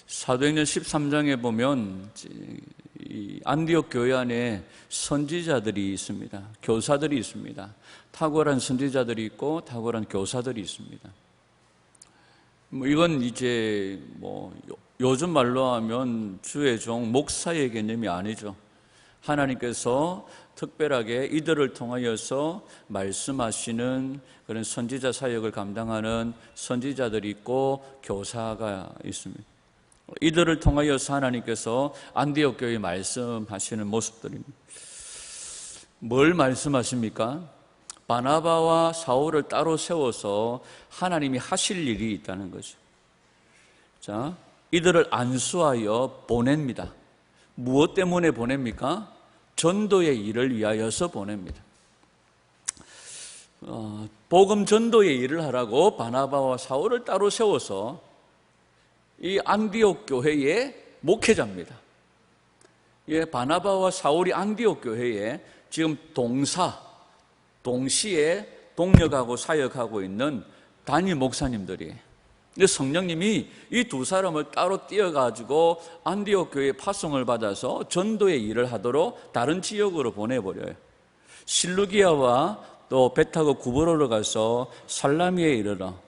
사도행전 13장에 보면 이 안디옥 교회 안에 선지자들이 있습니다. 교사들이 있습니다. 탁월한 선지자들이 있고 탁월한 교사들이 있습니다. 이건 이제 요즘 말로 하면 주의 종 목사의 개념이 아니죠. 하나님께서 특별하게 이들을 통하여서 말씀하시는 그런 선지자 사역을 감당하는 선지자들이 있고 교사가 있습니다. 이들을 통하여서 하나님께서 안디옥 교회에 말씀하시는 모습들입니다. 뭘 말씀하십니까? 바나바와 사울을 따로 세워서 하나님이 하실 일이 있다는 거죠. 자, 이들을 안수하여 보냅니다. 무엇 때문에 보냅니까? 전도의 일을 위하여서 보냅니다. 복음 전도의 일을 하라고 바나바와 사울을 따로 세워서 이 안디옥 교회의 목회자입니다. 예, 바나바와 사울이 안디옥 교회에 지금 동시에 동력하고 사역하고 있는 단임 목사님들이에요. 성령님이 이 두 사람을 따로 띄어가지고 안디옥 교회에 파송을 받아서 전도의 일을 하도록 다른 지역으로 보내버려요. 실루기아와 또 배 타고 구브로로 가서 살라미에 이르러,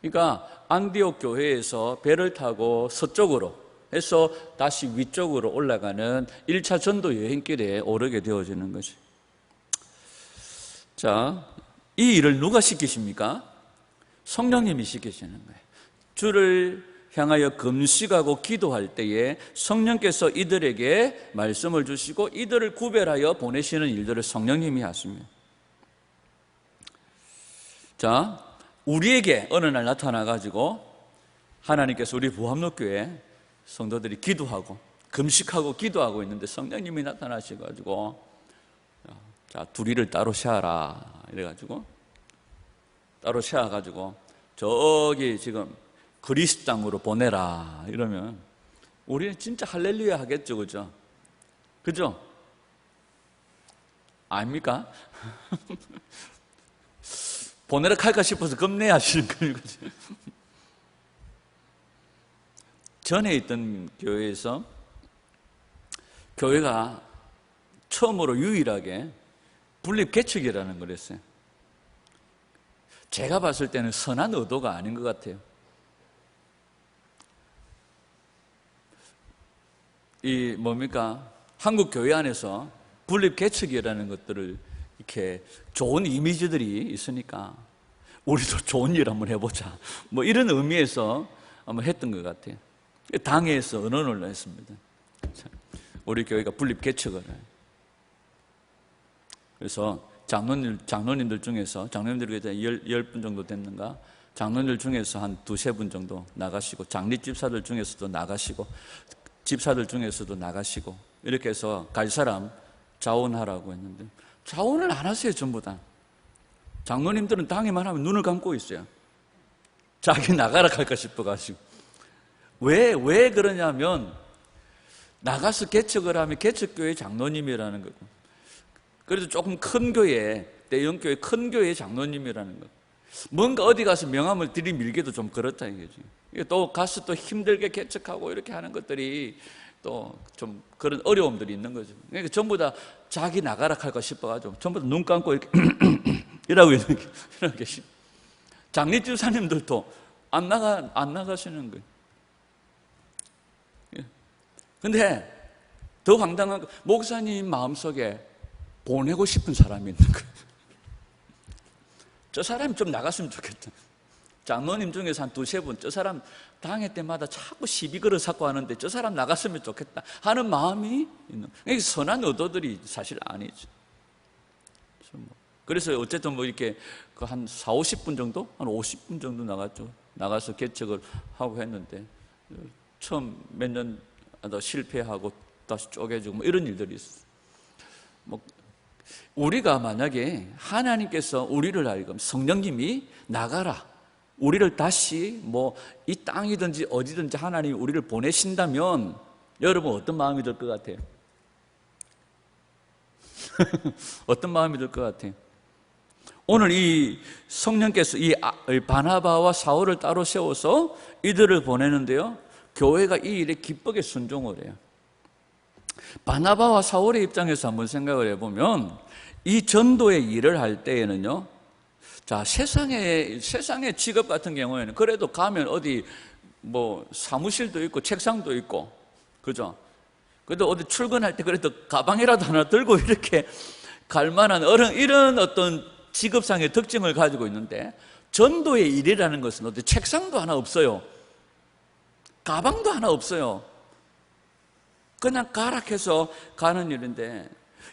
그러니까 안디옥 교회에서 배를 타고 서쪽으로 해서 다시 위쪽으로 올라가는 1차 전도 여행길에 오르게 되어지는 거지. 자, 이 일을 누가 시키십니까? 성령님이 시키시는 거예요. 주를 향하여 금식하고 기도할 때에 성령께서 이들에게 말씀을 주시고 이들을 구별하여 보내시는 일들을 성령님이 하십니다. 자, 우리에게 어느 날 나타나가지고 하나님께서 우리 부함록교회 성도들이 기도하고 금식하고 기도하고 있는데 성령님이 나타나셔가지고 자, 둘이를 따로 세워라 이래가지고 따로 세워가지고 저기 지금 그리스 땅으로 보내라 이러면 우리는 진짜 할렐루야 하겠죠, 그죠? 그죠? 아닙니까? 보내라 할까 싶어서 겁내하시는 거예요. 전에 있던 교회에서 교회가 처음으로 유일하게 분립개척이라는 걸 했어요. 제가 봤을 때는 선한 의도가 아닌 것 같아요. 이 뭡니까? 한국 교회 안에서 분립개척이라는 것들을 이렇게 좋은 이미지들이 있으니까 우리도 좋은 일 한번 해보자 이런 의미에서 한번 했던 것 같아요. 당에서 의논을 했습니다. 우리 교회가 분립개척을 해요. 그래서 장로님들 중에서 장로님들이 10분 정도 됐는가? 장로님들 중에서 한 2-3분 정도 나가시고 장립집사들 중에서도 나가시고 집사들 중에서도 나가시고 이렇게 해서 갈 사람 자원하라고 했는데 자원을 안 하세요. 전부 다 장로님들은 당에만 하면 눈을 감고 있어요. 자기 나가라 할까 싶어가지고. 왜 그러냐면 나가서 개척을 하면 개척교회 장로님이라는 거고, 그래도 조금 큰 교회, 대형교회 큰 교회 장로님이라는 거. 뭔가 어디 가서 명함을 들이밀기도 좀 그렇다 이거지. 또 가서 또 힘들게 개척하고 이렇게 하는 것들이 또 좀 그런 어려움들이 있는 거죠. 그러니까 전부 다 자기 나가라 할까 싶어가지고 전부 다 눈 감고 이렇게 이렇게 장립집사님들도 안 나가시는 거예요. 근데 더 황당한 거, 목사님 마음속에 보내고 싶은 사람이 있는 거예요. 저 사람이 좀 나갔으면 좋겠다. 장로님 중에서 한 2-3분 저 사람 당회 때마다 자꾸 시비거를 샀고 하는데 저 사람 나갔으면 좋겠다 하는 마음이 있는 거예요. 선한 의도들이 사실 아니죠. 그래서 어쨌든 이렇게 한 40-50분 정도? 한 50분 정도 나갔죠. 나가서 개척을 하고 했는데 처음 몇 년 더 실패하고 다시 쪼개지고 이런 일들이 있어요. 우리가 만약에 하나님께서 우리를 하여금 성령님이 나가라, 우리를 다시 이 땅이든지 어디든지 하나님이 우리를 보내신다면 여러분 어떤 마음이 들 것 같아요? 어떤 마음이 들 것 같아요? 오늘 이 성령께서 이 바나바와 사울을 따로 세워서 이들을 보내는데요, 교회가 이 일에 기쁘게 순종을 해요. 바나바와 사울의 입장에서 한번 생각을 해보면, 이 전도의 일을 할 때에는요, 자, 세상의 직업 같은 경우에는 그래도 가면 어디 뭐 사무실도 있고 책상도 있고, 그죠? 그래도 어디 출근할 때 그래도 가방이라도 하나 들고 이렇게 갈 만한 이런 어떤 직업상의 특징을 가지고 있는데, 전도의 일이라는 것은 어디 책상도 하나 없어요. 가방도 하나 없어요. 그냥 가락해서 가는 일인데,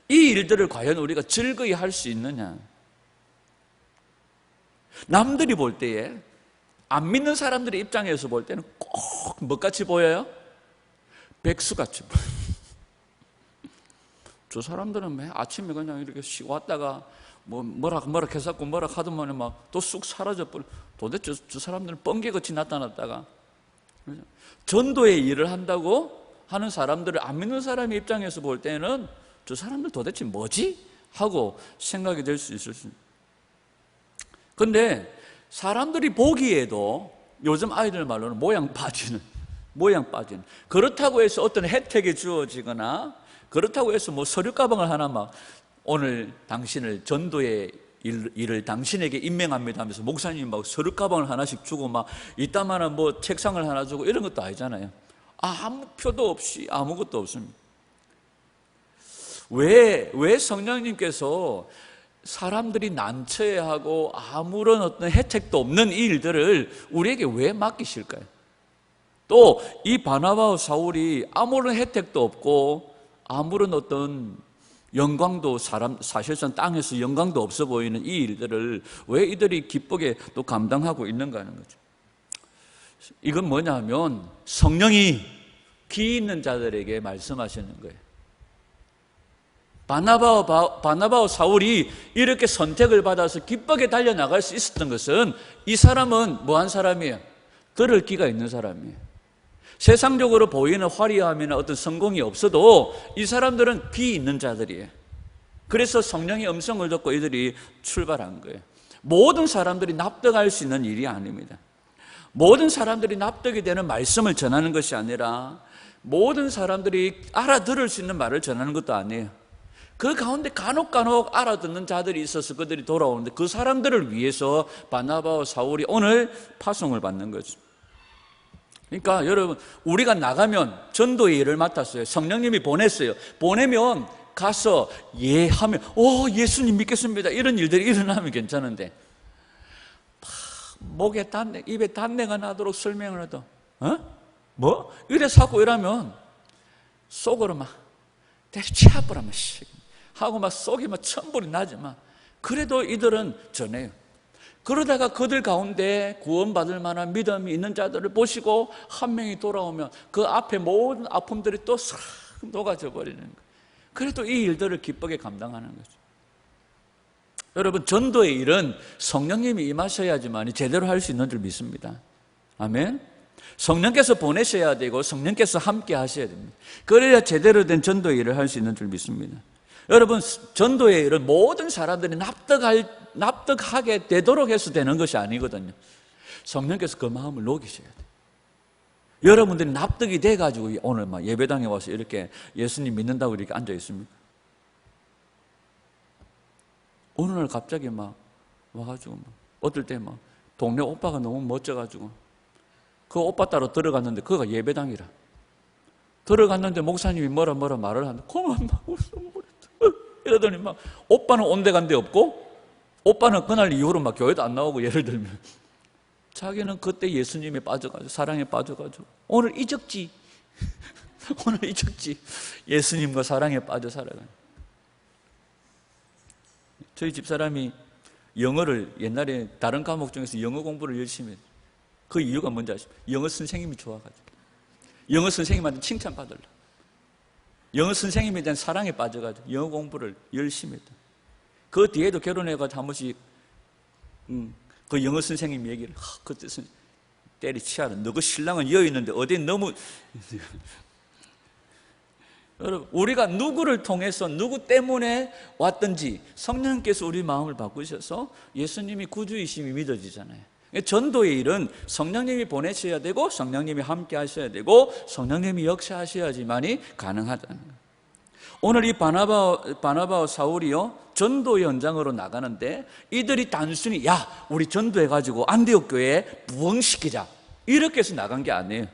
이 일들을 과연 우리가 즐거이 할 수 있느냐? 남들이 볼 때에, 안 믿는 사람들의 입장에서 볼 때는 꼭 뭐같이 보여요? 백수같이 보여요. 저 사람들은 매 아침에 그냥 이렇게 왔다가 뭐라 해갖고 뭐라 하더만 막 또 쑥 사라져버려. 도대체 저 사람들은 번개같이 나타났다가, 전도의 일을 한다고 하는 사람들을 안 믿는 사람의 입장에서 볼 때는 저 사람들 도대체 뭐지? 하고 생각이 될 수 있을 수 있습니다. 근데 사람들이 보기에도 요즘 아이들 말로는 모양 빠지는, 그렇다고 해서 어떤 혜택이 주어지거나, 그렇다고 해서 뭐 서류 가방을 하나 막 오늘 당신을 전도의 일을 당신에게 임명합니다 하면서 목사님이 막 서류 가방을 하나씩 주고 막 이따만한 뭐 책상을 하나 주고 이런 것도 아니잖아요. 아무 표도 없이 아무것도 없습니다. 왜 성령님께서 사람들이 난처해하고 아무런 어떤 혜택도 없는 이 일들을 우리에게 왜 맡기실까요? 또 이 바나바와 사울이 아무런 혜택도 없고 아무런 어떤 영광도, 사실상 땅에서 영광도 없어 보이는 이 일들을 왜 이들이 기쁘게 또 감당하고 있는가 하는 거죠. 이건 뭐냐 하면 성령이 귀 있는 자들에게 말씀하시는 거예요. 바나바와 사울이 이렇게 선택을 받아서 기쁘게 달려나갈 수 있었던 것은, 이 사람은 뭐한 사람이에요? 들을 귀가 있는 사람이에요. 세상적으로 보이는 화려함이나 어떤 성공이 없어도 이 사람들은 귀 있는 자들이에요. 그래서 성령의 음성을 듣고 이들이 출발한 거예요. 모든 사람들이 납득할 수 있는 일이 아닙니다. 모든 사람들이 납득이 되는 말씀을 전하는 것이 아니라, 모든 사람들이 알아들을 수 있는 말을 전하는 것도 아니에요. 그 가운데 간혹 알아듣는 자들이 있어서 그들이 돌아오는데, 그 사람들을 위해서 바나바와 사울이 오늘 파송을 받는 거죠. 그러니까 여러분, 우리가 나가면 전도의 일을 맡았어요. 성령님이 보냈어요. 보내면 가서 하면 예수님 믿겠습니다, 이런 일들이 일어나면 괜찮은데, 목에 단내, 입에 단내가 나도록 설명을 해도 이래서 하고 이러면 속으로 막 때려치아버려 하고 막 속이 막 천불이 나지만, 그래도 이들은 전해요. 그러다가 그들 가운데 구원받을 만한 믿음이 있는 자들을 보시고 한 명이 돌아오면 그 앞에 모든 아픔들이 또 싹 녹아져 버리는 거예요. 그래도 이 일들을 기쁘게 감당하는 거죠. 여러분, 전도의 일은 성령님이 임하셔야지만 제대로 할 수 있는 줄 믿습니다. 아멘. 성령께서 보내셔야 되고 성령께서 함께 하셔야 됩니다. 그래야 제대로 된 전도의 일을 할 수 있는 줄 믿습니다. 여러분, 전도의 일은 모든 사람들이 납득하게 되도록 해서 되는 것이 아니거든요. 성령께서 그 마음을 녹이셔야 돼요. 여러분들이 납득이 돼가지고 오늘 막 예배당에 와서 이렇게 예수님 믿는다고 이렇게 앉아 있습니까? 어느 날 갑자기 막 와가지고 어떨 때 막 동네 오빠가 너무 멋져가지고 그 오빠 따로 들어갔는데 그거가 예배당이라. 들어갔는데 목사님이 뭐라 말을 하는데 그만 막 이러더니 막 오빠는 온데간데 없고, 오빠는 그날 이후로 막 교회도 안 나오고, 예를 들면 자기는 그때 예수님에 빠져가지고 사랑에 빠져가지고 오늘 잊었지 오늘 잊었지 예수님과 사랑에 빠져 살아가요. 저희 집사람이 영어를 옛날에 다른 과목 중에서 영어 공부를 열심히 했어요. 그 이유가 뭔지 아십니까? 영어 선생님이 좋아가지고, 영어 선생님한테 칭찬받으려고, 영어 선생님에 대한 사랑에 빠져가지고 영어 공부를 열심히 했다. 그 뒤에도 결혼해가지고 한 번씩 그 영어 선생님 얘기를 그때 때리치하라. 너 그 신랑은 여있는데 어디 너무 여러분, 우리가 누구를 통해서 누구 때문에 왔든지 성령님께서 우리 마음을 바꾸셔서 예수님이 구주이심이 믿어지잖아요. 전도의 일은 성령님이 보내셔야 되고 성령님이 함께 하셔야 되고 성령님이 역사하셔야지만이 가능하다는 거예요. 오늘 이 바나바와 사울이요, 전도 현장으로 나가는데 이들이 단순히 야, 우리 전도해가지고 안디옥 교회에 부흥시키자 이렇게 해서 나간 게 아니에요.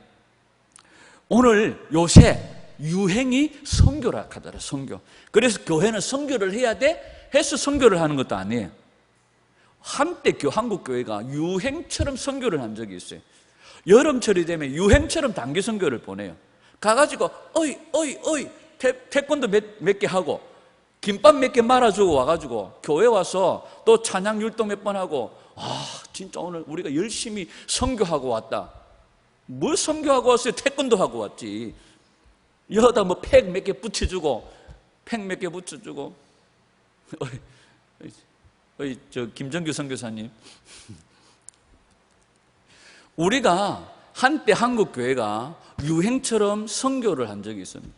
오늘 요새 유행이 선교라 하더라, 선교. 그래서 교회는 선교를 해야 돼 해서 선교를 하는 것도 아니에요. 한때 한국 교회가 유행처럼 선교를 한 적이 있어요. 여름철이 되면 유행처럼 단기 선교를 보내요. 가가지고 어이 태권도 몇 개 하고 김밥 몇 개 말아주고 와가지고 교회 와서 또 찬양 율동 몇 번 하고, 진짜 오늘 우리가 열심히 선교하고 왔다. 뭘 선교하고 왔어요? 태권도 하고 왔지. 여기다 뭐 팩 몇 개 붙여주고 팩 몇 개 붙여주고. 저 김정규 선교사님, 우리가 한때 한국 교회가 유행처럼 선교를 한 적이 있습니다.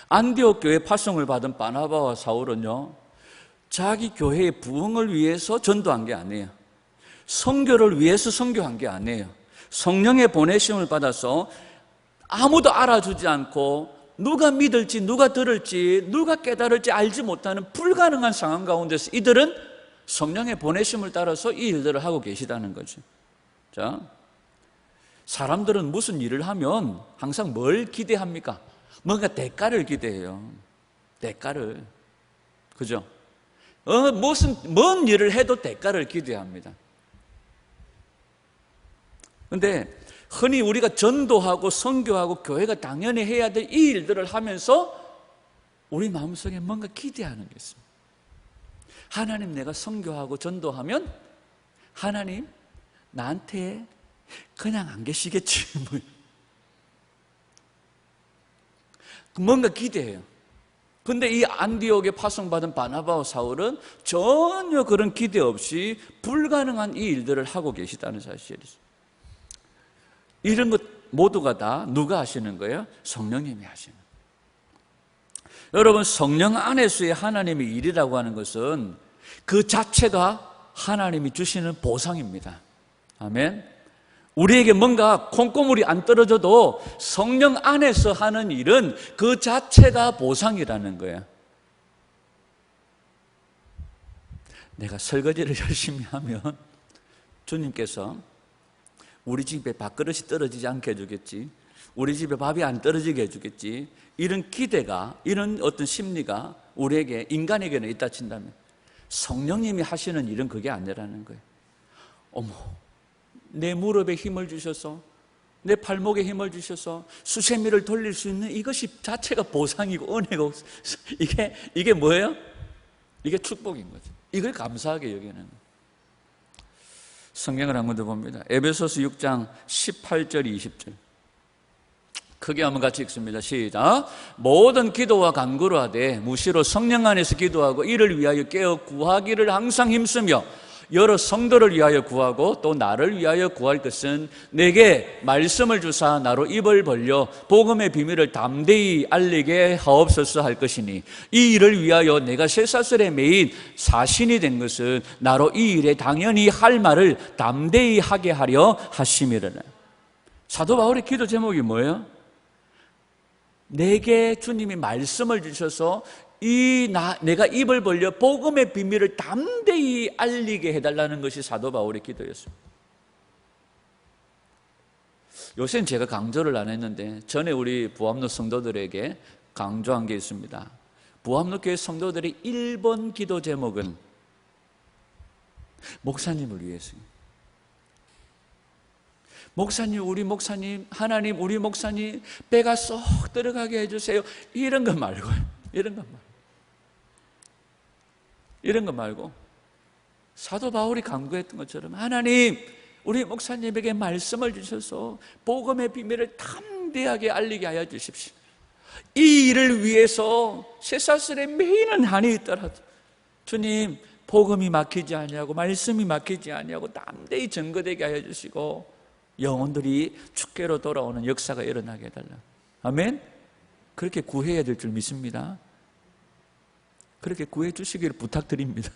안디옥 교회 파송을 받은 바나바와 사울은요, 자기 교회의 부흥을 위해서 전도한 게 아니에요. 선교를 위해서 선교한 게 아니에요. 성령의 보내심을 받아서 아무도 알아주지 않고 누가 믿을지 누가 들을지 누가 깨달을지 알지 못하는 불가능한 상황 가운데서 이들은 성령의 보내심을 따라서 이 일들을 하고 계시다는 거죠. 자, 사람들은 무슨 일을 하면 항상 뭘 기대합니까? 뭔가 대가를 기대해요. 대가를. 그죠? 뭔 일을 해도 대가를 기대합니다. 근데 흔히 우리가 전도하고 선교하고 교회가 당연히 해야 될 이 일들을 하면서 우리 마음속에 뭔가 기대하는 게 있습니다. 하나님, 내가 선교하고 전도하면 하나님 나한테 그냥 안 계시겠지. 뭔가 기대해요. 근데 이 안디옥에 파송받은 바나바와 사울은 전혀 그런 기대 없이 불가능한 이 일들을 하고 계시다는 사실이죠. 이런 것 모두가 다 누가 하시는 거예요? 성령님이 하시는 거예요. 여러분, 성령 안에서의 하나님의 일이라고 하는 것은 그 자체가 하나님이 주시는 보상입니다. 아멘. 우리에게 뭔가 콩고물이 안 떨어져도 성령 안에서 하는 일은 그 자체가 보상이라는 거예요. 내가 설거지를 열심히 하면 주님께서 우리 집에 밥그릇이 떨어지지 않게 해주겠지, 우리 집에 밥이 안 떨어지게 해주겠지, 이런 기대가, 이런 어떤 심리가 우리에게, 인간에게는 있다 친다면 성령님이 하시는 일은 그게 아니라는 거예요. 어머, 내 무릎에 힘을 주셔서, 내 발목에 힘을 주셔서 수세미를 돌릴 수 있는 이것이 자체가 보상이고 은혜고, 이게 뭐예요? 이게 축복인 거죠. 이걸 감사하게 여기는 거예요. 성경을 한 번 더 봅니다. 에베소서 6장 18절 20절 크게 한번 같이 읽습니다. 시작. 모든 기도와 간구로 하되 무시로 성령 안에서 기도하고 이를 위하여 깨어 구하기를 항상 힘쓰며 여러 성도를 위하여 구하고 또 나를 위하여 구할 것은 내게 말씀을 주사 나로 입을 벌려 복음의 비밀을 담대히 알리게 하옵소서 할 것이니 이 일을 위하여 내가 쇠사슬에 매인 사신이 된 것은 나로 이 일에 당연히 할 말을 담대히 하게 하려 하심이라. 사도 바울의 기도 제목이 뭐예요? 내게 주님이 말씀을 주셔서 내가 입을 벌려 복음의 비밀을 담대히 알리게 해달라는 것이 사도 바울의 기도였습니다. 요새는 제가 강조를 안 했는데 전에 우리 부암로 성도들에게 강조한 게 있습니다. 부암로 교회 성도들의 1번 기도 제목은 목사님을 위해서입니다. 목사님, 우리 목사님, 하나님, 우리 목사님 배가 쏙 들어가게 해주세요. 이런 거 말고요. 이런 거 말고 사도 바울이 간구했던 것처럼 하나님, 우리 목사님에게 말씀을 주셔서 복음의 비밀을 담대하게 알리게 하여 주십시오. 이 일을 위해서 쇠사슬에 매이는 한이 있더라도 주님, 복음이 막히지 아니하고 말씀이 막히지 아니하고 담대히 증거되게 하여 주시고 영혼들이 주께로 돌아오는 역사가 일어나게 해달라. 아멘. 그렇게 구해야 될 줄 믿습니다. 그렇게 구해 주시기를 부탁드립니다.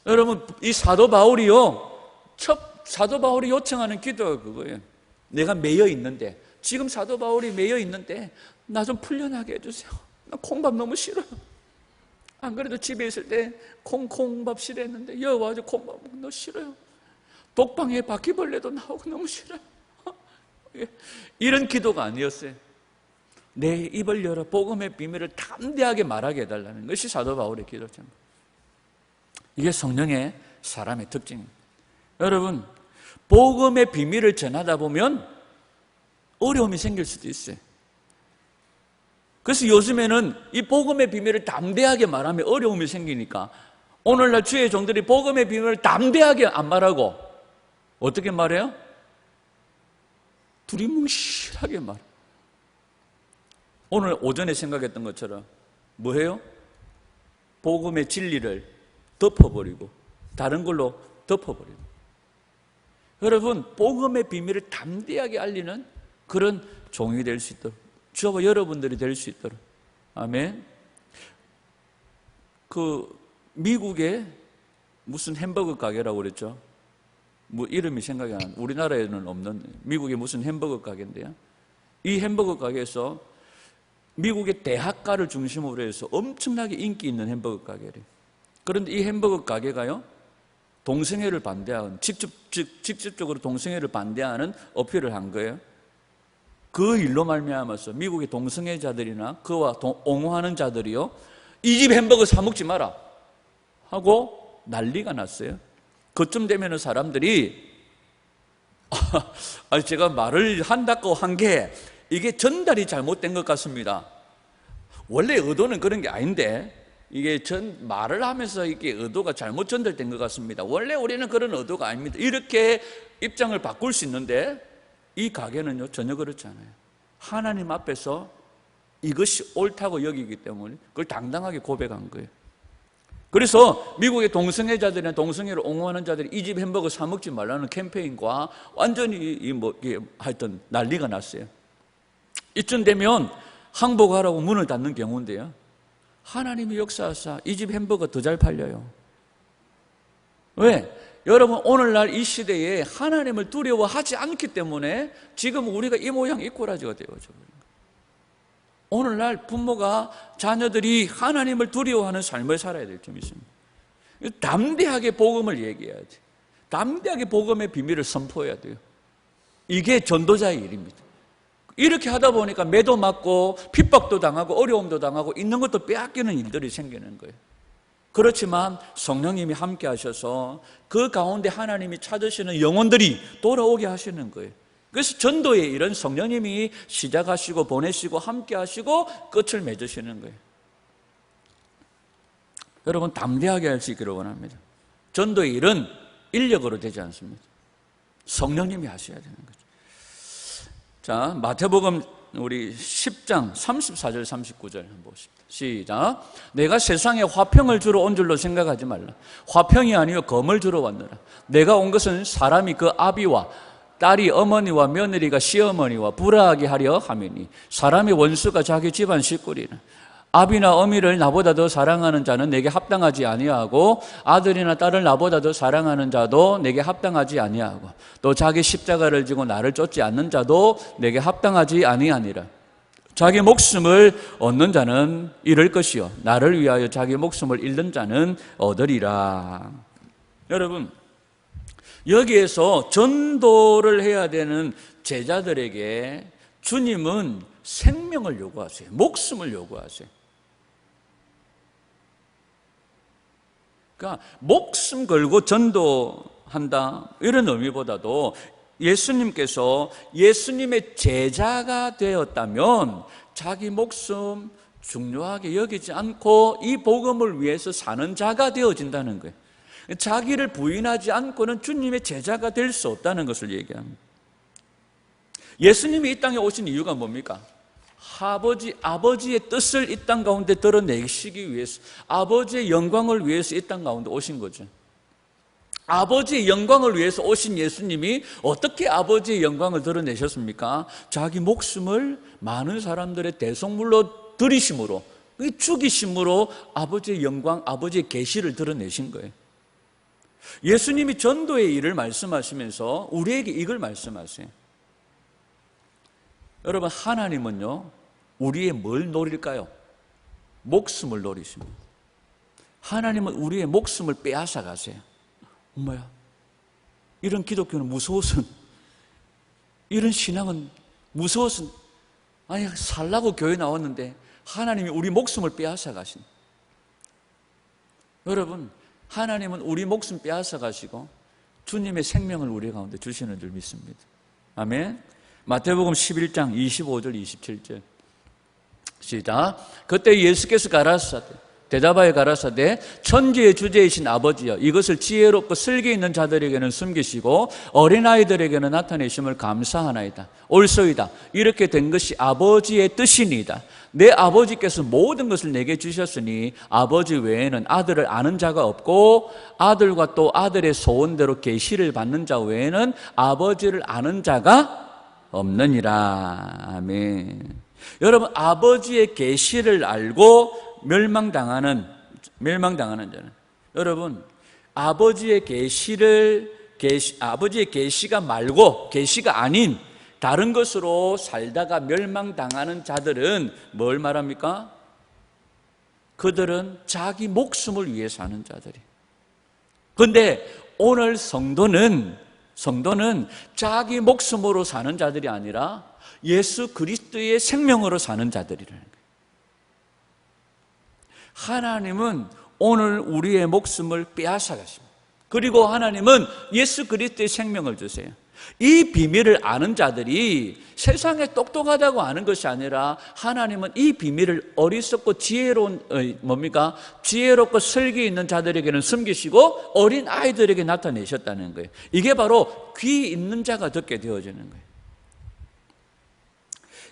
여러분, 이 사도 바울이요, 사도 바울이 요청하는 기도가 그거예요. 내가 매여 있는데, 지금 사도 바울이 매여 있는데 나 좀 풀려나게 해주세요. 나 콩밥 너무 싫어요. 안 그래도 집에 있을 때 콩밥 싫어했는데 여기 와서 콩밥 너무 싫어요. 독방에 바퀴벌레도 나오고 너무 싫어요. 이런 기도가 아니었어요. 내 입을 열어 복음의 비밀을 담대하게 말하게 해달라는 것이 사도 바울의 기도입니다. 이게 성령의 사람의 특징입니다. 여러분, 복음의 비밀을 전하다 보면 어려움이 생길 수도 있어요. 그래서 요즘에는 이 복음의 비밀을 담대하게 말하면 어려움이 생기니까 오늘날 주의 종들이 복음의 비밀을 담대하게 안 말하고 어떻게 말해요? 두리뭉실하게 말해요. 오늘 오전에 생각했던 것처럼 뭐예요? 복음의 진리를 덮어버리고 다른 걸로 덮어버리고. 여러분, 복음의 비밀을 담대하게 알리는 그런 종이 될 수 있도록, 저와 여러분들이 될 수 있도록. 아멘. 미국에 무슨 햄버거 가게라고 그랬죠? 뭐 이름이 생각이 안 나요. 우리나라에는 없는 미국의 무슨 햄버거 가게인데요. 이 햄버거 가게에서 미국의 대학가를 중심으로 해서 엄청나게 인기 있는 햄버거 가게래요. 그런데 이 햄버거 가게가요, 동성애를 반대하는, 직접적으로 동성애를 반대하는 어필을 한 거예요. 그 일로 말미암아서 미국의 동성애자들이나 그와 옹호하는 자들이요, 이 집 햄버거 사 먹지 마라 하고 난리가 났어요. 그쯤 되면 사람들이 제가 말을 한다고 한 게 이게 전달이 잘못된 것 같습니다. 원래 의도는 그런 게 아닌데 이게 말을 하면서 이게 의도가 잘못 전달된 것 같습니다. 원래 우리는 그런 의도가 아닙니다. 이렇게 입장을 바꿀 수 있는데 이 가게는요, 전혀 그렇지 않아요. 하나님 앞에서 이것이 옳다고 여기기 때문에 그걸 당당하게 고백한 거예요. 그래서 미국의 동성애자들이나 동성애를 옹호하는 자들이 이 집 햄버거 사 먹지 말라는 캠페인과 완전히 하여튼 난리가 났어요. 이쯤 되면 항복하라고 문을 닫는 경우인데요, 하나님이 역사하사 이 집 햄버거 더 잘 팔려요. 왜? 여러분, 오늘날 이 시대에 하나님을 두려워하지 않기 때문에 지금 우리가 이 모양 이 꼴아지가 되어져 버린 거예요. 오늘날 부모가 자녀들이 하나님을 두려워하는 삶을 살아야 될 점이 있습니다. 담대하게 복음을 얘기해야 돼요. 담대하게 복음의 비밀을 선포해야 돼요. 이게 전도자의 일입니다. 이렇게 하다 보니까 매도 맞고 핍박도 당하고 어려움도 당하고 있는 것도 빼앗기는 일들이 생기는 거예요. 그렇지만 성령님이 함께 하셔서 그 가운데 하나님이 찾으시는 영혼들이 돌아오게 하시는 거예요. 그래서 전도의 일은 성령님이 시작하시고 보내시고 함께 하시고 끝을 맺으시는 거예요. 여러분, 담대하게 할 수 있기를 원합니다. 전도의 일은 인력으로 되지 않습니다. 성령님이 하셔야 되는 거죠. 자, 마태복음 우리 10장 34절 39절 한번 보십시다. 시작. 내가 세상에 화평을 주러 온 줄로 생각하지 말라. 화평이 아니요 검을 주러 왔느라. 내가 온 것은 사람이 그 아비와 딸이 어머니와 며느리가 시어머니와 불화하게 하려 함이니 사람의 원수가 자기 집안 식구리라. 아비나 어미를 나보다 더 사랑하는 자는 내게 합당하지 아니하고 아들이나 딸을 나보다 더 사랑하는 자도 내게 합당하지 아니하고 또 자기 십자가를 지고 나를 쫓지 않는 자도 내게 합당하지 아니하니라. 자기 목숨을 얻는 자는 잃을 것이요 나를 위하여 자기 목숨을 잃는 자는 얻으리라. 여러분, 여기에서 전도를 해야 되는 제자들에게 주님은 생명을 요구하세요. 목숨을 요구하세요. 그러니까 목숨 걸고 전도한다 이런 의미보다도 예수님께서 예수님의 제자가 되었다면 자기 목숨 중요하게 여기지 않고 이 복음을 위해서 사는 자가 되어진다는 거예요. 자기를 부인하지 않고는 주님의 제자가 될 수 없다는 것을 얘기합니다. 예수님이 이 땅에 오신 이유가 뭡니까? 아버지의 뜻을 이 땅 가운데 드러내시기 위해서, 아버지의 영광을 위해서 이 땅 가운데 오신 거죠. 아버지의 영광을 위해서 오신 예수님이 어떻게 아버지의 영광을 드러내셨습니까? 자기 목숨을 많은 사람들의 대속물로 드리심으로, 죽이심으로 아버지의 영광, 아버지의 계시를 드러내신 거예요. 예수님이 전도의 일을 말씀하시면서 우리에게 이걸 말씀하세요. 여러분, 하나님은요, 우리의 뭘 노릴까요? 목숨을 노리십니다. 하나님은 우리의 목숨을 빼앗아 가세요. 엄마야, 이런 기독교는 무서워서, 이런 신앙은 무서워서, 아니 살라고 교회 나왔는데 하나님이 우리 목숨을 빼앗아 가신. 여러분, 하나님은 우리 목숨 빼앗아 가시고 주님의 생명을 우리 가운데 주시는 줄 믿습니다. 아멘. 마태복음 11장 25절 27절 시작. 그때 예수께서 가라사대, 대답하여 가라사대, 천지의 주제이신 아버지여, 이것을 지혜롭고 슬기 있는 자들에게는 숨기시고 어린아이들에게는 나타내심을 감사하나이다. 옳소이다. 이렇게 된 것이 아버지의 뜻이니이다. 내 아버지께서 모든 것을 내게 주셨으니 아버지 외에는 아들을 아는 자가 없고 아들과 또 아들의 소원대로 계시를 받는 자 외에는 아버지를 아는 자가 없느니라. 아멘. 여러분, 아버지의 계시를 알고 멸망당하는 자는, 여러분, 아버지의 계시가 말고 계시가 아닌 다른 것으로 살다가 멸망당하는 자들은 뭘 말합니까? 그들은 자기 목숨을 위해 사는 자들이. 그런데 오늘 성도는 자기 목숨으로 사는 자들이 아니라 예수 그리스도의 생명으로 사는 자들이라는 거예요. 하나님은 오늘 우리의 목숨을 빼앗아 가십니다. 그리고 하나님은 예수 그리스도의 생명을 주세요. 이 비밀을 아는 자들이 세상에 똑똑하다고 아는 것이 아니라 하나님은 이 비밀을 어리석고 지혜롭고 슬기 있는 자들에게는 숨기시고 어린 아이들에게 나타내셨다는 거예요. 이게 바로 귀 있는 자가 듣게 되어지는 거예요.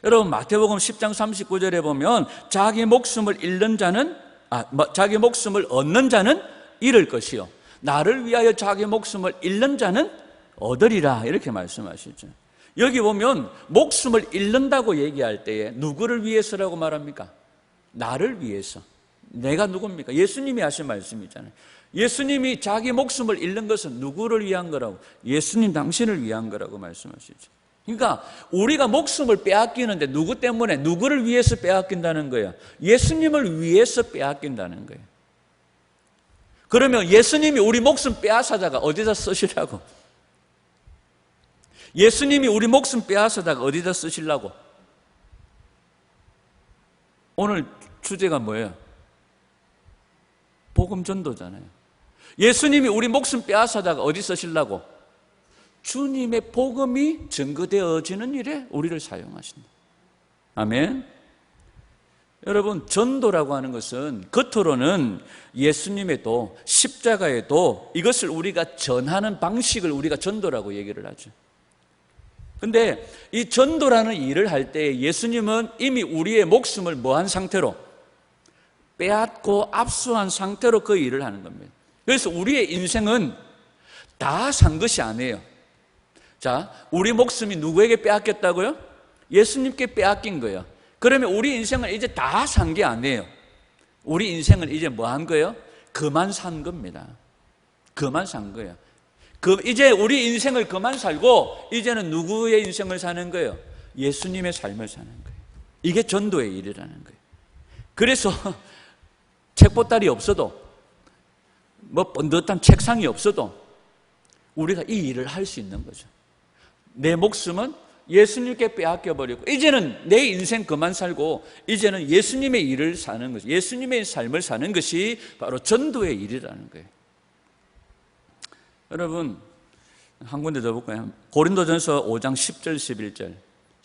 여러분, 마태복음 10장 39절에 보면 자기 목숨을 얻는 자는 잃을 것이요, 나를 위하여 자기 목숨을 잃는 자는 얻으리라, 이렇게 말씀하시죠. 여기 보면 목숨을 잃는다고 얘기할 때에 누구를 위해서라고 말합니까? 나를 위해서. 내가 누굽니까? 예수님이 하신 말씀이잖아요. 예수님이 자기 목숨을 잃는 것은 누구를 위한 거라고? 예수님 당신을 위한 거라고 말씀하시죠. 그러니까 우리가 목숨을 빼앗기는데 누구 때문에, 누구를 위해서 빼앗긴다는 거예요? 예수님을 위해서 빼앗긴다는 거예요. 그러면 예수님이 우리 목숨 빼앗아다가 어디다 쓰시라고? 예수님이 우리 목숨 빼앗아다가 어디다 쓰시려고? 오늘 주제가 뭐예요? 복음 전도잖아요. 예수님이 우리 목숨 빼앗아다가 어디 쓰시려고? 주님의 복음이 증거되어지는 일에 우리를 사용하신다. 아멘. 여러분, 전도라고 하는 것은 겉으로는 예수님에도 십자가에도 이것을 우리가 전하는 방식을 우리가 전도라고 얘기를 하죠. 근데 이 전도라는 일을 할 때 예수님은 이미 우리의 목숨을 뭐한 상태로? 빼앗고 압수한 상태로 그 일을 하는 겁니다. 그래서 우리의 인생은 다 산 것이 아니에요. 자, 우리 목숨이 누구에게 빼앗겼다고요? 예수님께 빼앗긴 거예요. 그러면 우리 인생은 이제 다 산 게 아니에요. 우리 인생은 이제 뭐 한 거예요? 그만 산 겁니다. 그만 산 거예요. 이제 우리 인생을 그만 살고 이제는 누구의 인생을 사는 거예요? 예수님의 삶을 사는 거예요. 이게 전도의 일이라는 거예요. 그래서 책보따리 없어도, 뭐 번듯한 책상이 없어도 우리가 이 일을 할 수 있는 거죠. 내 목숨은 예수님께 빼앗겨버리고 이제는 내 인생 그만 살고 이제는 예수님의 일을 사는 거죠. 예수님의 삶을 사는 것이 바로 전도의 일이라는 거예요. 여러분, 한 군데 더 볼까요? 고린도전서 5장 10절 11절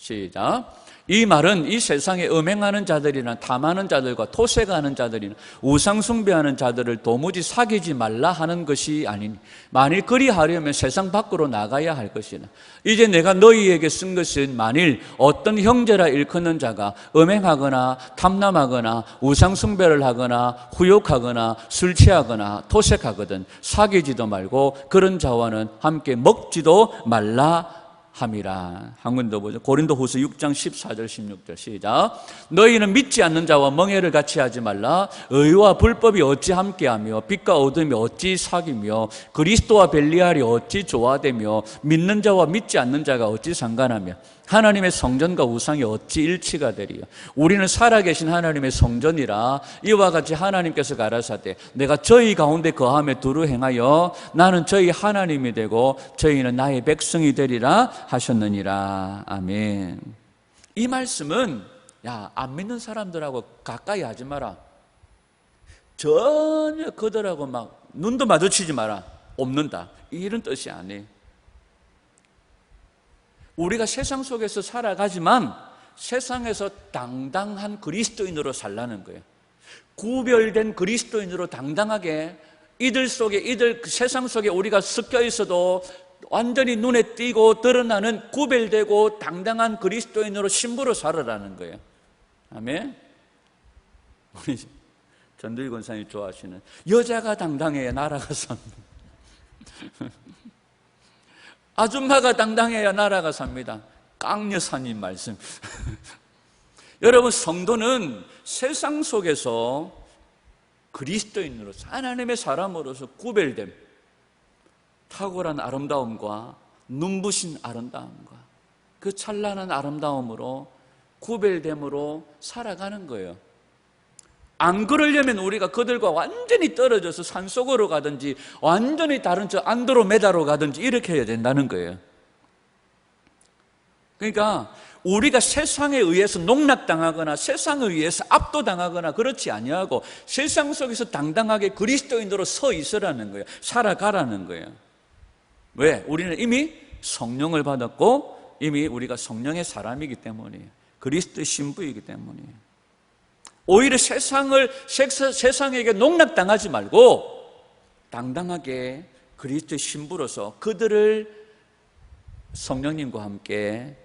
시작. 이 말은 이 세상에 음행하는 자들이나 탐하는 자들과 토색하는 자들이나 우상 숭배하는 자들을 도무지 사귀지 말라 하는 것이 아니니 만일 그리하려면 세상 밖으로 나가야 할 것이나 이제 내가 너희에게 쓴 것은 만일 어떤 형제라 일컫는 자가 음행하거나 탐남하거나 우상 숭배를 하거나 후욕하거나 술 취하거나 토색하거든 사귀지도 말고 그런 자와는 함께 먹지도 말라 함이라. 한 번 더 보죠. 고린도후서 6장 14절 16절 시작. 너희는 믿지 않는 자와 멍해를 같이 하지 말라. 의와 불법이 어찌 함께하며 빛과 어둠이 어찌 사귀며 그리스도와 벨리알이 어찌 조화되며 믿는 자와 믿지 않는 자가 어찌 상관하며 하나님의 성전과 우상이 어찌 일치가 되리요. 우리는 살아계신 하나님의 성전이라. 이와 같이 하나님께서 가라사대 내가 저희 가운데 거하며 두루 행하여 나는 저희 하나님이 되고 저희는 나의 백성이 되리라 하셨느니라. 아멘. 이 말씀은 안 믿는 사람들하고 가까이 하지 마라. 전혀 그들하고 막 눈도 마주치지 마라. 없는다. 이런 뜻이 아니에요. 우리가 세상 속에서 살아가지만 세상에서 당당한 그리스도인으로 살라는 거예요. 구별된 그리스도인으로 당당하게 이들 세상 속에 우리가 섞여 있어도 완전히 눈에 띄고 드러나는 구별되고 당당한 그리스도인으로 신부로 살아라는 거예요. 아멘. 우리 전두희 권사님이 좋아하시는 여자가 당당해야 나라가 삽니다. 아줌마가 당당해야 나라가 삽니다. 깡여사님 말씀. 여러분, 성도는 세상 속에서 그리스도인으로서 하나님의 사람으로서 구별됨, 탁월한 아름다움과 눈부신 아름다움과 그 찬란한 아름다움으로 구별됨으로 살아가는 거예요. 안 그러려면 우리가 그들과 완전히 떨어져서 산속으로 가든지 완전히 다른 저 안드로메다로 가든지 이렇게 해야 된다는 거예요. 그러니까 우리가 세상에 의해서 농락당하거나 세상에 의해서 압도당하거나 그렇지 아니하고 세상 속에서 당당하게 그리스도인으로 서 있으라는 거예요. 살아가라는 거예요. 왜? 우리는 이미 성령을 받았고 이미 우리가 성령의 사람이기 때문이에요. 그리스도의 신부이기 때문이에요. 오히려 세상에게 농락당하지 말고 당당하게 그리스도의 신부로서 그들을 성령님과 함께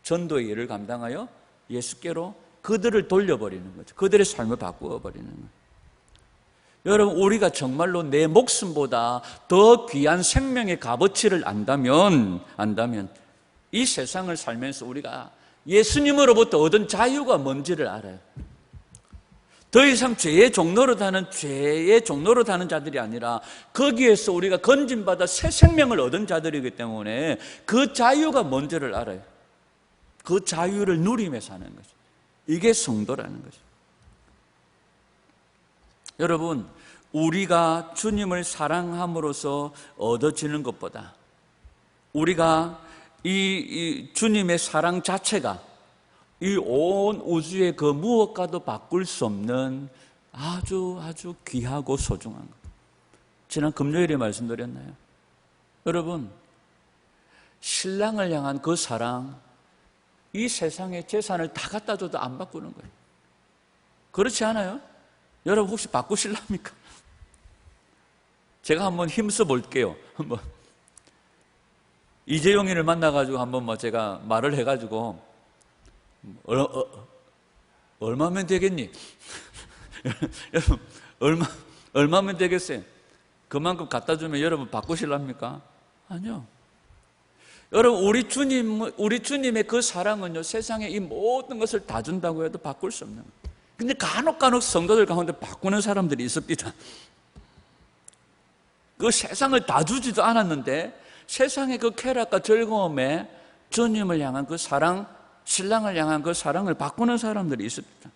전도의 일을 감당하여 예수께로 그들을 돌려버리는 거죠. 그들의 삶을 바꾸어 버리는 거예요. 여러분, 우리가 정말로 내 목숨보다 더 귀한 생명의 값어치를 안다면 이 세상을 살면서 우리가 예수님으로부터 얻은 자유가 뭔지를 알아요. 더 이상 죄의 종로로 타는 자들이 아니라 거기에서 우리가 건진받아 새 생명을 얻은 자들이기 때문에 그 자유가 뭔지를 알아요. 그 자유를 누리며 사는 거죠. 이게 성도라는 거죠. 여러분, 우리가 주님을 사랑함으로써 얻어지는 것보다 우리가 이 주님의 사랑 자체가 이 온 우주의 그 무엇과도 바꿀 수 없는 아주 귀하고 소중한 것. 지난 금요일에 말씀드렸나요? 여러분, 신랑을 향한 그 사랑, 이 세상의 재산을 다 갖다 줘도 안 바꾸는 거예요. 그렇지 않아요? 여러분 혹시 바꾸실랍니까? 제가 한번 힘써 볼게요. 한번 이재용이를 만나가지고 한번 제가 말을 해가지고 얼마면 되겠니? 여러분 얼마면 되겠어요? 그만큼 갖다 주면 여러분 바꾸실랍니까? 아니요. 여러분 우리 주님의 그 사랑은요 세상에 이 모든 것을 다 준다고 해도 바꿀 수 없는 거예요. 근데 간혹 성도들 가운데 바꾸는 사람들이 있습니다. 그 세상을 다 주지도 않았는데 세상의 그 쾌락과 즐거움에 주님을 향한 그 사랑, 신랑을 향한 그 사랑을 바꾸는 사람들이 있습니다.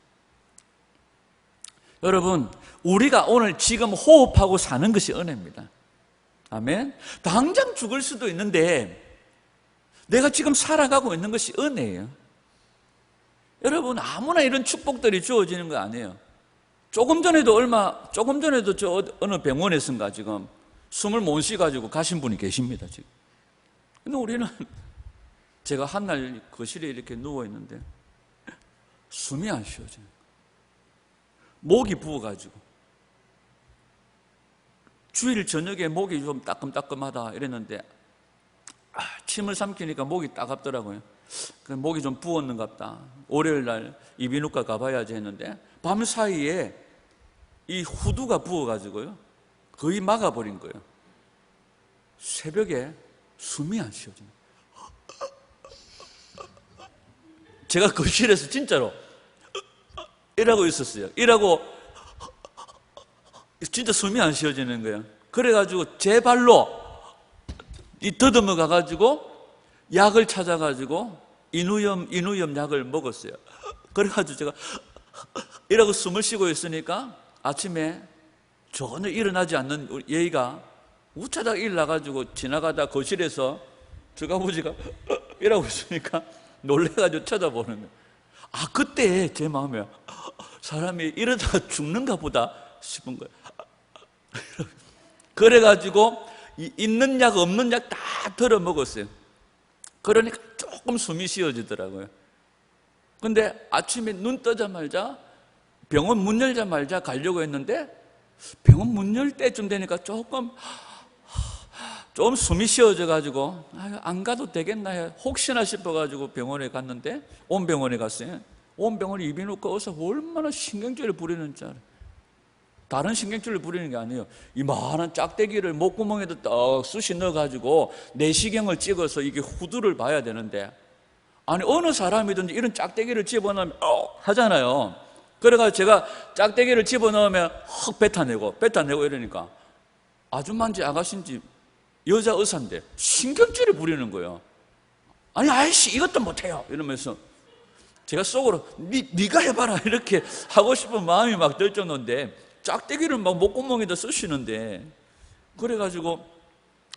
여러분, 우리가 오늘 지금 호흡하고 사는 것이 은혜입니다. 아멘. 당장 죽을 수도 있는데 내가 지금 살아가고 있는 것이 은혜예요. 여러분, 아무나 이런 축복들이 주어지는 거 아니에요. 조금 전에도 저 어느 병원에선가 지금 숨을 못 쉬가지고 가신 분이 계십니다, 지금. 근데 우리는 제가 한날 거실에 이렇게 누워있는데 숨이 안 쉬어져요. 목이 부어가지고 주일 저녁에 목이 좀 따끔따끔하다 이랬는데 침을 삼키니까 목이 따갑더라고요. 목이 좀 부었는갑다. 월요일 날 이비인후과 가봐야지 했는데 밤 사이에 이 후두가 부어가지고요 거의 막아버린 거예요. 새벽에 숨이 안 쉬어져요. 제가 거실에서 진짜로 이러고 있었어요. 이러고 진짜 숨이 안 쉬어지는 거예요. 그래가지고 제 발로 더듬어 가가지고 약을 찾아가지고 인후염 약을 먹었어요. 그래가지고 제가 이러고 숨을 쉬고 있으니까 아침에 전혀 일어나지 않는 얘가 우차다가 일어나가지고 지나가다 거실에서 저 아버지가 이러고 있으니까 놀래가지고 쳐다보는 거예요. 그때 제 마음에 사람이 이러다가 죽는가 보다 싶은 거예요. 그래가지고 있는 약 없는 약 다 덜어 먹었어요. 그러니까 조금 숨이 쉬어지더라고요. 근데 아침에 눈 뜨자마자 병원 문 열자마자 가려고 했는데 병원 문 열 때쯤 되니까 좀 숨이 쉬어져가지고 안 가도 되겠나 해 혹시나 싶어가지고 병원에 갔는데 온 병원에 갔어요. 온 병원에 이비인후과 의사 얼마나 신경질을 부리는지 알아요. 다른 신경질을 부리는 게 아니에요. 이만한 짝대기를 목구멍에도 딱 쑤시 넣어가지고 내시경을 찍어서 이게 후두를 봐야 되는데 아니 어느 사람이든지 이런 짝대기를 집어넣으면 하잖아요. 그래가지고 제가 짝대기를 집어넣으면 헉 뱉어내고 이러니까 아줌마인지 아가씨인지 여자 의사인데 신경질을 부리는 거예요. 아니 아이씨 이것도 못해요 이러면서 제가 속으로 네가 해봐라 이렇게 하고 싶은 마음이 막 들 정도인데 짝대기를 막 목구멍에다 쓰시는데 그래가지고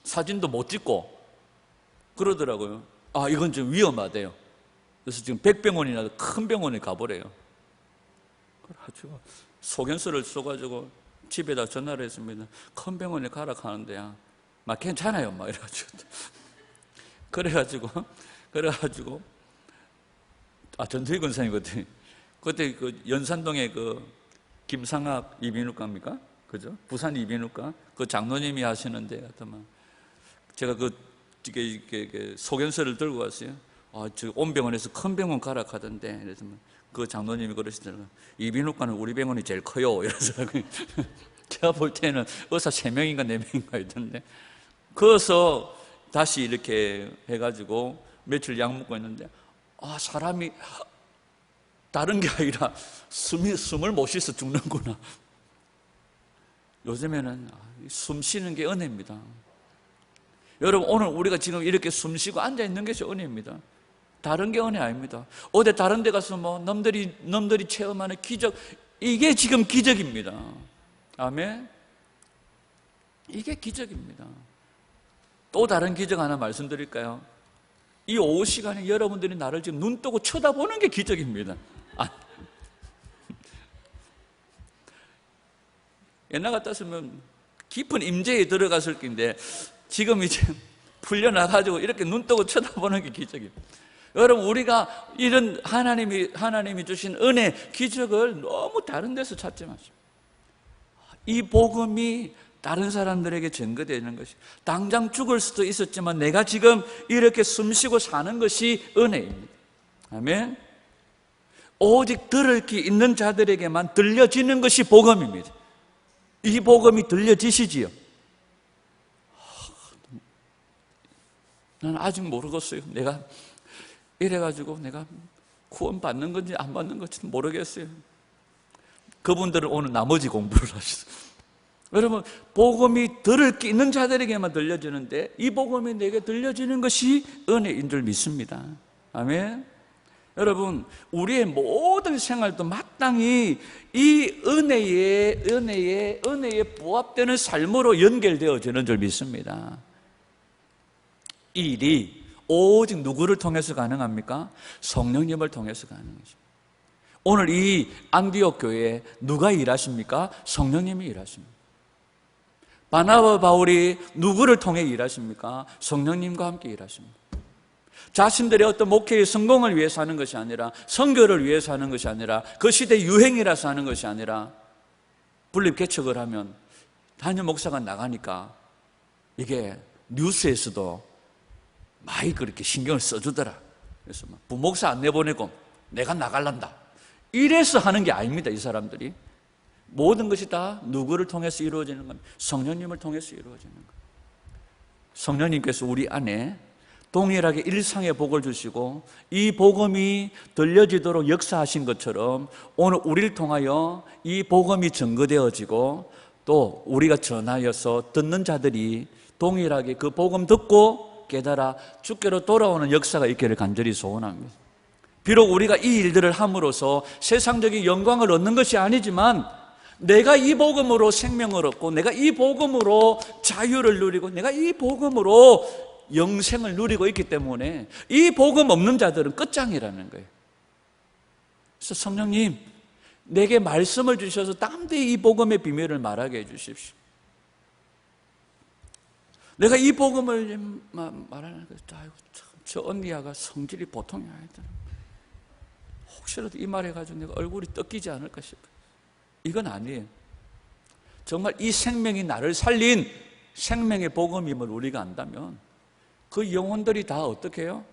사진도 못 찍고 그러더라고요. 이건 좀 위험하대요. 그래서 지금 백병원이나 큰 병원에 가보래요. 그래가지고 소견서를 써가지고 집에다 전화를 했습니다. 큰 병원에 가라 하는데요. 막 괜찮아요 막 이래가지고 그래가지고 전투희 권사님거든요. 그때 그 연산동에 김상학 이비인후과입니까? 그죠? 부산 이비인후과 그 장로님이 하시는데 같으면 제가 이게 소견서를 들고 왔어요. 저 온 병원에서 큰 병원 가라 하던데 그래서 그 장로님이 그러시더라고요. 이비인후과는 우리 병원이 제일 커요. 이러더라고요. 제가 볼 때는 의사 3명인가 4명인가 있던데 그래서 다시 이렇게 해가지고 며칠 약 먹고 있는데 사람이 다른 게 아니라 숨을 못 쉬어서 죽는구나. 요즘에는 숨 쉬는 게 은혜입니다. 여러분 오늘 우리가 지금 이렇게 숨 쉬고 앉아 있는 것이 은혜입니다. 다른 게 은혜 아닙니다. 어디 다른 데 가서 남들이 체험하는 기적 이게 지금 기적입니다. 아멘. 이게 기적입니다. 또 다른 기적 하나 말씀드릴까요? 이 오후 시간에 여러분들이 나를 지금 눈 뜨고 쳐다보는 게 기적입니다. 옛날 같았으면 깊은 임재에 들어갔을 텐데 지금 이제 풀려나가지고 이렇게 눈 뜨고 쳐다보는 게 기적입니다. 여러분 우리가 이런 하나님이 주신 은혜 기적을 너무 다른 데서 찾지 마십시오. 이 복음이 다른 사람들에게 전거되는 것이 당장 죽을 수도 있었지만 내가 지금 이렇게 숨쉬고 사는 것이 은혜입니다. 아멘. 오직 들을 귀 있는 자들에게만 들려지는 것이 복음입니다. 이 복음이 들려지시지요? 나는 아직 모르겠어요. 내가 이래가지고 내가 구원 받는 건지 안 받는 건지 모르겠어요. 그분들은 오늘 나머지 공부를 하시죠. 여러분 복음이 들을 귀 있는 자들에게만 들려지는데 이 복음이 내게 들려지는 것이 은혜인 줄 믿습니다. 아멘. 여러분 우리의 모든 생활도 마땅히 이 은혜에 부합되는 삶으로 연결되어지는 줄 믿습니다. 이 일이 오직 누구를 통해서 가능합니까? 성령님을 통해서 가능한 것입니다. 오늘 이 안디옥 교회에 누가 일하십니까? 성령님이 일하십니다. 바나바 바울이 누구를 통해 일하십니까? 성령님과 함께 일하십니다. 자신들의 어떤 목회의 성공을 위해서 하는 것이 아니라, 선교를 위해서 하는 것이 아니라, 그 시대 유행이라서 하는 것이 아니라, 분립 개척을 하면 담임 목사가 나가니까 이게 뉴스에서도 많이 그렇게 신경을 써주더라. 그래서 부목사 안 내보내고 내가 나갈란다, 이래서 하는 게 아닙니다. 이 사람들이 모든 것이 다 누구를 통해서 이루어지는 겁니다. 성령님을 통해서 이루어지는 겁니다. 성령님께서 우리 안에 동일하게 일상의 복을 주시고 이 복음이 들려지도록 역사하신 것처럼 오늘 우리를 통하여 이 복음이 증거되어지고 또 우리가 전하여서 듣는 자들이 동일하게 그 복음 듣고 깨달아 주께로 돌아오는 역사가 있기를 간절히 소원합니다. 비록 우리가 이 일들을 함으로써 세상적인 영광을 얻는 것이 아니지만, 내가 이 복음으로 생명을 얻고 내가 이 복음으로 자유를 누리고 내가 이 복음으로 영생을 누리고 있기 때문에 이 복음 없는 자들은 끝장이라는 거예요. 그래서 성령님, 내게 말씀을 주셔서 담대히 이 복음의 비밀을 말하게 해주십시오. 내가 이 복음을 말하는 거예요. 저 언니야가 성질이 보통이 아니더라. 혹시라도 이 말해가지고 내가 얼굴이 떡기지 않을까 싶어요. 이건 아니에요. 정말 이 생명이 나를 살린 생명의 복음임을 우리가 안다면 그 영혼들이 다 어떻게 해요?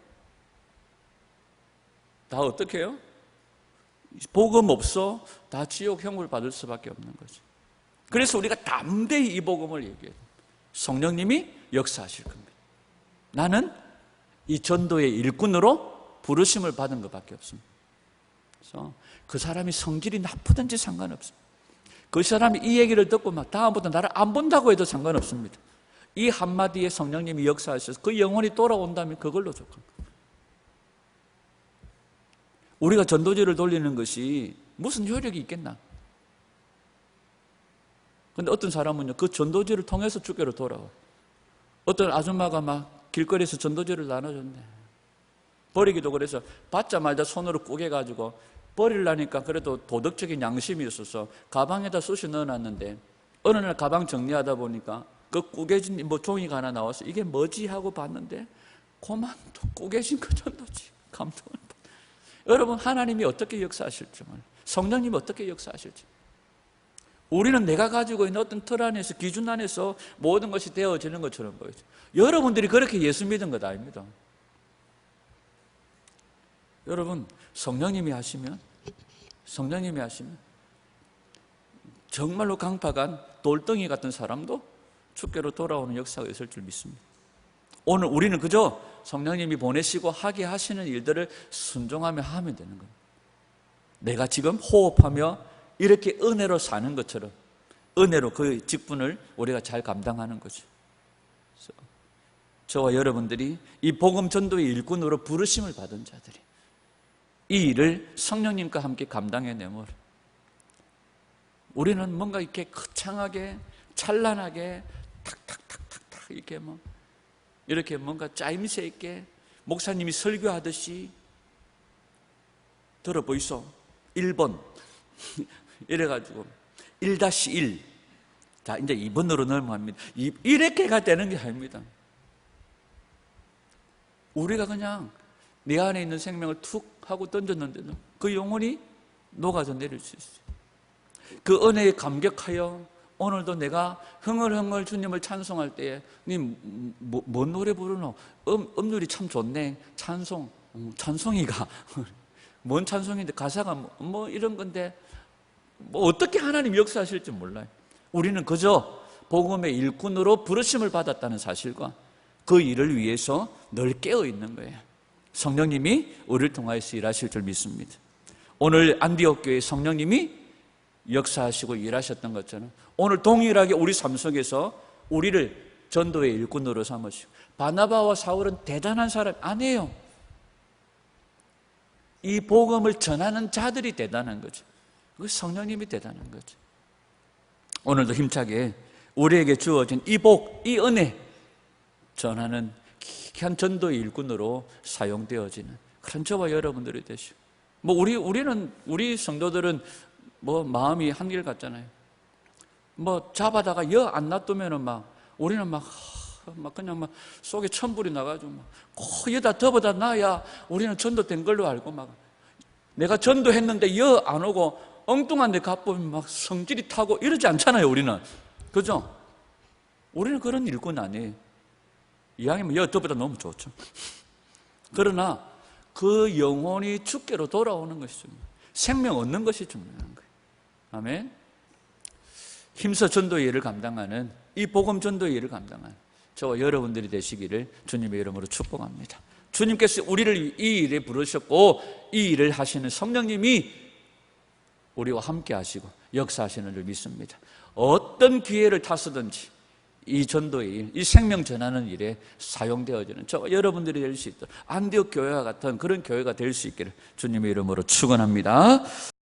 다 어떻게 해요? 복음 없어 다 지옥형을 받을 수밖에 없는 거죠. 그래서 우리가 담대히 이 복음을 얘기해요. 성령님이 역사하실 겁니다. 나는 이 전도의 일꾼으로 부르심을 받은 것밖에 없습니다. 그래서 그 사람이 성질이 나쁘든지 상관없습니다. 그 사람이 이 얘기를 듣고 막 다음부터 나를 안 본다고 해도 상관없습니다. 이 한마디에 성령님이 역사하셔서 그 영혼이 돌아온다면 그걸로 족합니다. 우리가 전도지를 돌리는 것이 무슨 효력이 있겠나? 근데 어떤 사람은요, 그 전도지를 통해서 주께로 돌아와요. 어떤 아줌마가 막 길거리에서 전도지를 나눠줬네. 버리기도 그래서 받자마자 손으로 꾸겨가지고 버리려니까 그래도 도덕적인 양심이 있어서 가방에다 쑤시 넣어놨는데 어느 날 가방 정리하다 보니까 그 꾸겨진 종이가 하나 나와서 이게 뭐지 하고 봤는데 그만 또 꾸겨진 그 전도지. 감동을 받. 여러분, 하나님이 어떻게 역사하실지, 성령님이 어떻게 역사하실지, 우리는 내가 가지고 있는 어떤 틀 안에서, 기준 안에서 모든 것이 되어지는 것처럼 보이죠. 여러분들이 그렇게 예수 믿은 것 아닙니다. 여러분, 성령님이 하시면 정말로 강팍한 돌덩이 같은 사람도 주께로 돌아오는 역사가 있을 줄 믿습니다. 오늘 우리는 그저 성령님이 보내시고 하게 하시는 일들을 순종하며 하면 되는 겁니다. 내가 지금 호흡하며 이렇게 은혜로 사는 것처럼 은혜로 그 직분을 우리가 잘 감당하는 거죠. 저와 여러분들이 이 복음 전도의 일꾼으로 부르심을 받은 자들이 이 일을 성령님과 함께 감당해 내모를, 우리는 뭔가 이렇게 거창하게 찬란하게 탁탁탁탁탁 이렇게 뭔가 짜임새 있게 목사님이 설교하듯이 들어 보이소. 1번 이래가지고 1-1 자 이제 2번으로 넘어갑니다. 이렇게가 되는 게 아닙니다. 우리가 그냥 내 안에 있는 생명을 툭 하고 던졌는데도 그 영혼이 녹아져 내릴 수 있어요. 그 은혜에 감격하여 오늘도 내가 흥얼흥얼 주님을 찬송할 때에 님 뭔 노래 부르노? 음률이 참 좋네. 찬송이가 뭔 찬송인데 가사가 뭐 이런 건데 뭐 어떻게 하나님 역사하실지 몰라요. 우리는 그저 복음의 일꾼으로 부르심을 받았다는 사실과 그 일을 위해서 늘 깨어 있는 거예요. 성령님이 우리를 통하여서 일하실 줄 믿습니다. 오늘 안디옥 교회에 성령님이 역사하시고 일하셨던 것처럼 오늘 동일하게 우리 삶 속에서 우리를 전도의 일꾼으로 삼으시고, 바나바와 사울은 대단한 사람 아니에요. 이 복음을 전하는 자들이 대단한 거죠. 그 성령님이 대단한 거죠. 오늘도 힘차게 우리에게 주어진 이 복, 이 은혜 전하는 기한 전도의 일꾼으로 사용되어지는 그런 저와 여러분들이 되시고, 우리 성도들은 마음이 한결 같잖아요. 잡아다가 안 놔두면은 우리는 막 그냥 막 속에 천불이 나가지고 막 여다 더보다 나야 우리는 전도된 걸로 알고 막 내가 전도했는데 여 안 오고 엉뚱한 데 가보면 막 성질이 타고 이러지 않잖아요, 우리는. 그죠? 우리는 그런 일꾼 아니에요. 이왕이면 여 더보다 너무 좋죠. 그러나 그 영혼이 주께로 돌아오는 것이 중요해요. 생명 얻는 것이 중요한 거예요. 아멘. 힘써 전도의 일을 감당하는, 이 복음 전도의 일을 감당하는 저와 여러분들이 되시기를 주님의 이름으로 축복합니다. 주님께서 우리를 이 일에 부르셨고 이 일을 하시는 성령님이 우리와 함께 하시고 역사하시는 줄 믿습니다. 어떤 기회를 타서든지 이 전도의 일, 이 생명 전하는 일에 사용되어지는 저와 여러분들이 될 수 있도록 안디옥 교회와 같은 그런 교회가 될 수 있기를 주님의 이름으로 축원합니다.